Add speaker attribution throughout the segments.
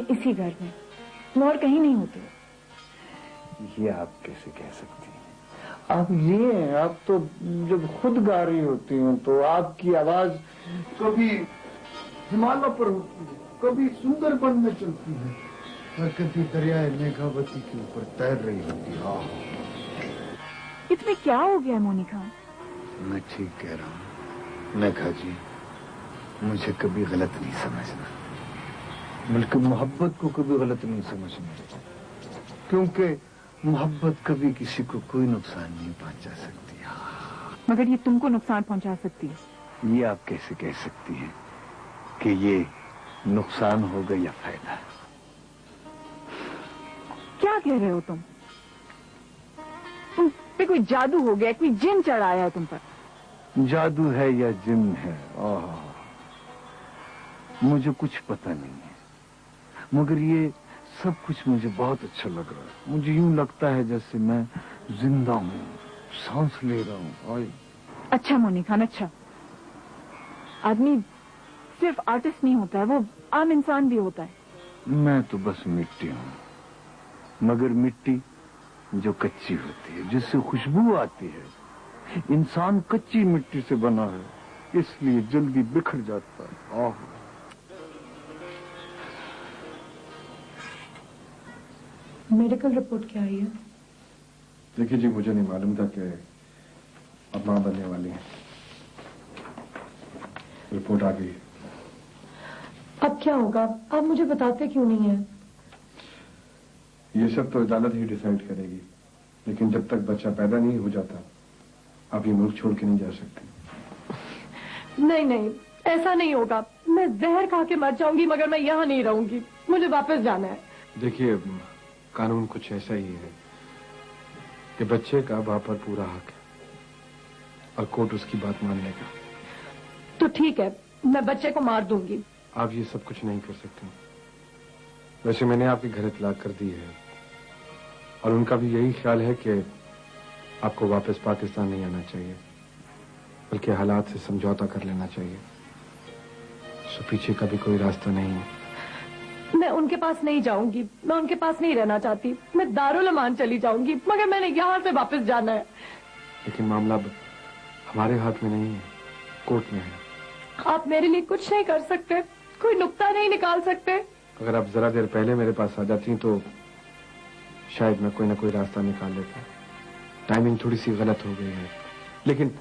Speaker 1: इसी घर में, तुम और कहीं नहीं होते।
Speaker 2: ये आप कैसे कह सकती हैं? आप ये हैं, आप तो जब खुद गा रही होती हैं तो आपकी आवाज कभी हिमालय पर होती है, कभी सुंदरबन में चलती है और कभी दरियाए मेघावती के ऊपर तैर रही होती है।
Speaker 1: इसमें क्या हो गया मोनिका?
Speaker 2: मैं ठीक कह रहा हूँ मेघा जी, मुझे कभी गलत नहीं समझना, बल्कि मोहब्बत को कभी गलत नहीं समझना, क्योंकि मोहब्बत कभी किसी को कोई नुकसान नहीं पहुंचा सकती।
Speaker 1: मगर ये तुमको नुकसान पहुंचा सकती है।
Speaker 2: ये आप कैसे कह सकती हैं कि ये नुकसान होगा या फायदा?
Speaker 1: क्या कह रहे हो तुम पे कोई जादू हो गया, कोई जिन चढ़ाया है तुम पर?
Speaker 2: जादू है या जिन है, मुझे कुछ पता नहीं है, मगर ये सब कुछ मुझे बहुत अच्छा लग रहा है। मुझे यूं लगता है जैसे मैं जिंदा हूँ, सांस ले रहा हूँ।
Speaker 1: अच्छा मोनी खान, अच्छा, आदमी सिर्फ आर्टिस्ट नहीं होता है, वो आम इंसान भी होता है।
Speaker 2: मैं तो बस मिट्टी हूँ, मगर मिट्टी जो कच्ची होती है, जिससे खुशबू आती है। इंसान कच्ची मिट्टी से बना है, इसलिए जल्दी बिखर जाता है।
Speaker 3: मेडिकल रिपोर्ट क्या आई है?
Speaker 4: देखिए जी, मुझे नहीं मालूम था कि अब मां बनने वाली है। रिपोर्ट आ गई।
Speaker 3: अब क्या होगा? आप मुझे बताते क्यों नहीं है?
Speaker 4: ये सब तो अदालत ही डिसाइड करेगी, लेकिन जब तक बच्चा पैदा नहीं हो जाता आप ये मुल्क छोड़ के नहीं जा सकते।
Speaker 3: नहीं नहीं, ऐसा नहीं होगा। मैं जहर खा के मर जाऊंगी, मगर मैं यहाँ नहीं रहूंगी। मुझे वापस जाना है।
Speaker 4: देखिए, कानून कुछ ऐसा ही है कि बच्चे का बाप पर पूरा हक है और कोर्ट उसकी बात मान लेगा।
Speaker 3: तो ठीक है, मैं बच्चे को मार दूंगी।
Speaker 4: आप ये सब कुछ नहीं कर सकते। वैसे मैंने आपके घर इतला कर दी है और उनका भी यही ख्याल है कि आपको वापस पाकिस्तान नहीं आना चाहिए, बल्कि हालात से समझौता कर लेना चाहिए। सो पीछे का भी कोई रास्ता नहीं है।
Speaker 3: मैं उनके पास नहीं जाऊंगी, मैं उनके पास नहीं रहना चाहती। मैं दारुल अमान चली जाऊंगी, मगर मैंने यहाँ से वापस जाना है।
Speaker 4: लेकिन मामला हमारे हाथ में नहीं है, कोर्ट में है।
Speaker 3: आप मेरे लिए कुछ नहीं कर सकते? कोई नुक्ता नहीं निकाल सकते?
Speaker 4: अगर आप जरा देर पहले मेरे पास आ जाती तो शायद मैं कोई ना कोई रास्ता निकाल लेता। टाइमिंग थोड़ी सी गलत हो गई है, लेकिन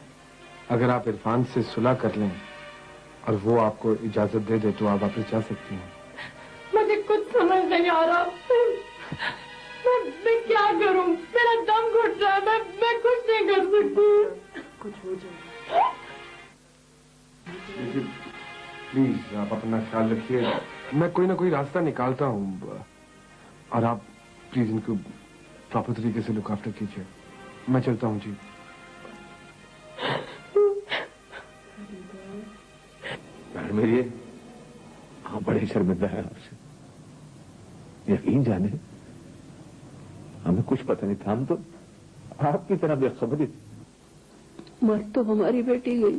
Speaker 4: अगर आप इरफान से सुलह कर लें और वो आपको इजाजत दे दे तो आप वापस जा सकती हैं।
Speaker 3: मुझे कुछ समझ नहीं आ रहा। मैं क्या करूं? मेरा दम घुट रहा है। मैं कुछ नहीं कर सकती। कुछ हो जाए।
Speaker 4: प्लीज आप अपना ख्याल रखिए, मैं कोई ना कोई रास्ता निकालता हूँ और आप प्लीज इनको प्रॉपर तरीके से लुक आफ्टर कीजिए। मैं चलता हूँ जी।
Speaker 5: मेरी हाँ, बड़े शर्मिंदा है आपसे। यकीन जाने हमें कुछ पता नहीं था, हम तो आपकी तरह बेखबर थी।
Speaker 6: मर तो हमारी बेटी गई,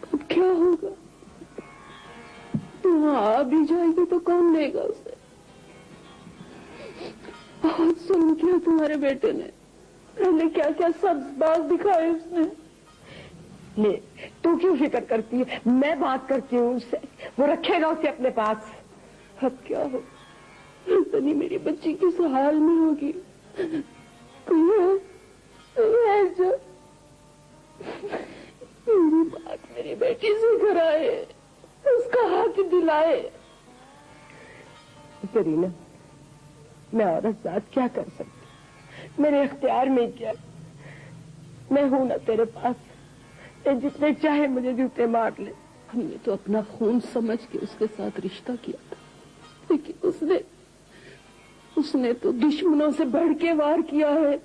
Speaker 6: अब क्या होगा? वहां आ भी जाएगी तो कौन लेगा उसे? बहुत जुल्म किया तुम्हारे बेटे ने। पहले क्या क्या सब्ज बाल दिखाए उसने।
Speaker 3: ले, तू क्यों फिक्र करती है? मैं बात करती हूँ उससे, वो रखेगा उसे अपने पास।
Speaker 6: अब क्या हो? तनी मेरी बच्ची किस हाल में होगी? जो मेरी बात मेरी बेटी से कराए, उसका हक दिलाए।
Speaker 3: करीना, मैं औरत जात क्या कर सकती? मेरे इख्तियार में क्या? मैं हूं ना तेरे पास, जितने चाहे मुझे जूते मार ले।
Speaker 6: हमने तो अपना खून समझ के उसके साथ रिश्ता किया था, लेकिन उसने तो दुश्मनों से बढ़ के वार किया है।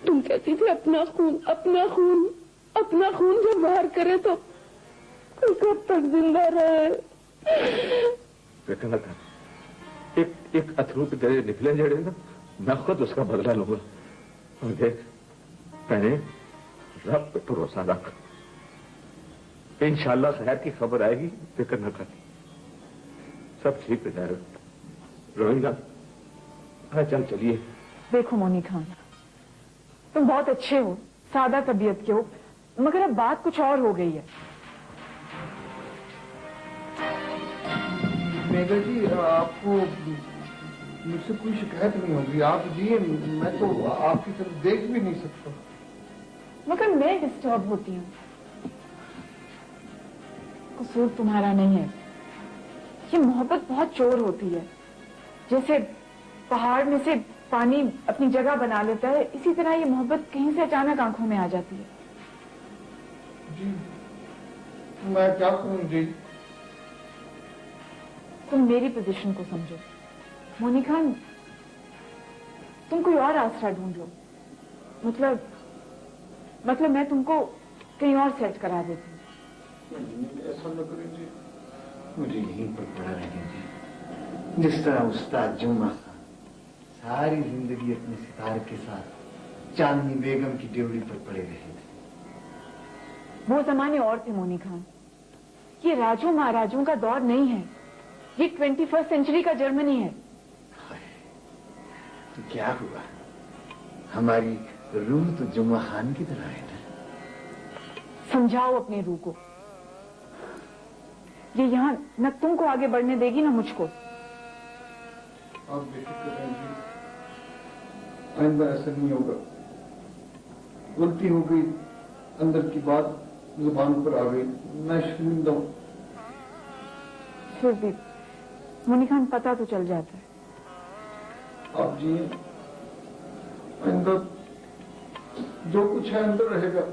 Speaker 6: तुम कहती थी अपना खून अपना खून अपना खून जब वार करे तो कब तक जिंदा रहे?
Speaker 5: देखना था एक अथरू पे तेरे निकले जड़े ना, मैं खुद उसका बदला लूंगा। और देख, मैंने रब पे भरोसा रख, इंशाल्लाह खैर की खबर आएगी, फिक्र न कर। सब ठीक हो जाएगा। रोहिंगा, चल चलिए।
Speaker 1: देखो मोनी खान, तुम बहुत अच्छे हो, सादा तबीयत के हो, मगर अब बात कुछ और हो गई है।
Speaker 2: मेघा जी, आपको मुझसे कोई शिकायत नहीं होगी। आप जिए, मैं तो आपकी तरफ देख भी नहीं सकता।
Speaker 1: मगर मैं डिस्टर्ब होती हूँ। कसूर तुम्हारा नहीं है। ये मोहब्बत बहुत चोर होती है। जैसे पहाड़ में से पानी अपनी जगह बना लेता है, इसी तरह ये मोहब्बत कहीं से अचानक आंखों में आ जाती है।
Speaker 2: जी, मैं क्या करूं जी?
Speaker 1: तुम मेरी पोजीशन को समझो मोनी खान, तुम कोई और आसरा ढूंढ लो। मतलब मैं तुमको कहीं और सेट करा देती हूँ।
Speaker 2: ऐसा न करें जी, मुझे यहीं पर पड़ा रहने जी। जिस तरह उस्ताद जुम्मा खान सारी जिंदगी अपने सितार के साथ चांदनी बेगम की ड्योढ़ी पर पड़े रहे थे।
Speaker 1: वो जमाने और थे मोनी खान। ये राजों महाराजों का दौर नहीं है, ये 21st सेंचुरी का जर्मनी है।
Speaker 2: तो क्या हुआ, हमारी रूह तो जुम्मा खान की तरह है ना।
Speaker 1: समझाओ अपनी रूह को, ये यहाँ न तुमको आगे बढ़ने देगी ना मुझको।
Speaker 2: आप बेफिक्र रहें जी, आइंदा ऐसा नहीं होगा। गलती हो गई, अंदर की बात जुबान पर आ गई, मैं शर्मिंदा हूं।
Speaker 1: फिर भी मोनी खान, पता तो चल जाता है।
Speaker 2: आप जी, आइंदा जो कुछ है अंदर रहेगा,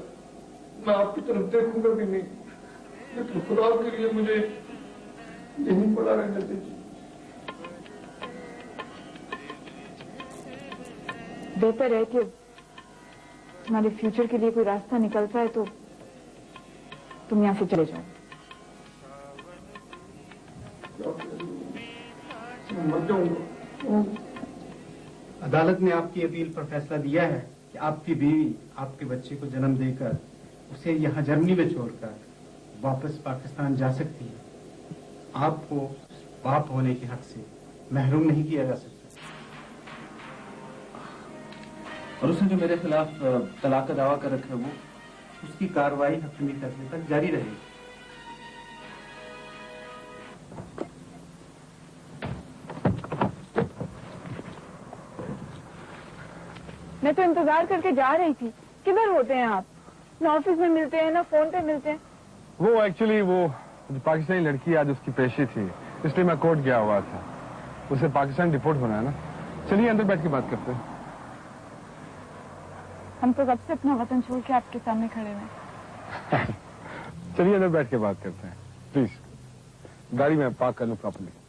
Speaker 2: मैं आपकी तरफ देखूंगा भी नहीं। लेकिन खुदा के लिए मुझे यहीं पड़ा रहने दीजिए।
Speaker 1: बेहतर है कि तुम्हारे फ्यूचर के लिए कोई रास्ता निकलता है तो तुम यहां से चले जाओ।
Speaker 2: मर जाऊंगा।
Speaker 7: अदालत ने आपकी अपील पर फैसला दिया है कि आपकी बीवी आपके बच्चे को जन्म देकर उसे यहाँ जर्मनी में छोड़कर वापस पाकिस्तान जा सकती है। आपको बाप होने के हक से महरूम नहीं किया जा सकता। और उसने जो मेरे खिलाफ तलाक का दावा कर रखा है, वो उसकी कार्रवाई हकीमी फैसले तक जारी रहेगी।
Speaker 1: मैं तो इंतजार करके जा रही थी। किधर होते हैं आप? ना ऑफिस में मिलते हैं, ना फोन पे मिलते हैं।
Speaker 4: वो एक्चुअली वो जो पाकिस्तानी लड़की आज उसकी पेशी थी, इसलिए मैं कोर्ट गया हुआ था। उसे पाकिस्तान डिपोर्ट होना है ना। चलिए अंदर बैठ के बात करते हैं।
Speaker 1: हम तो कब से अपना वतन छोड़ के आपके सामने खड़े हुए।
Speaker 4: चलिए अंदर बैठ के बात करते हैं, प्लीज। गाड़ी में पार्क कर लो प्रॉपर्ली।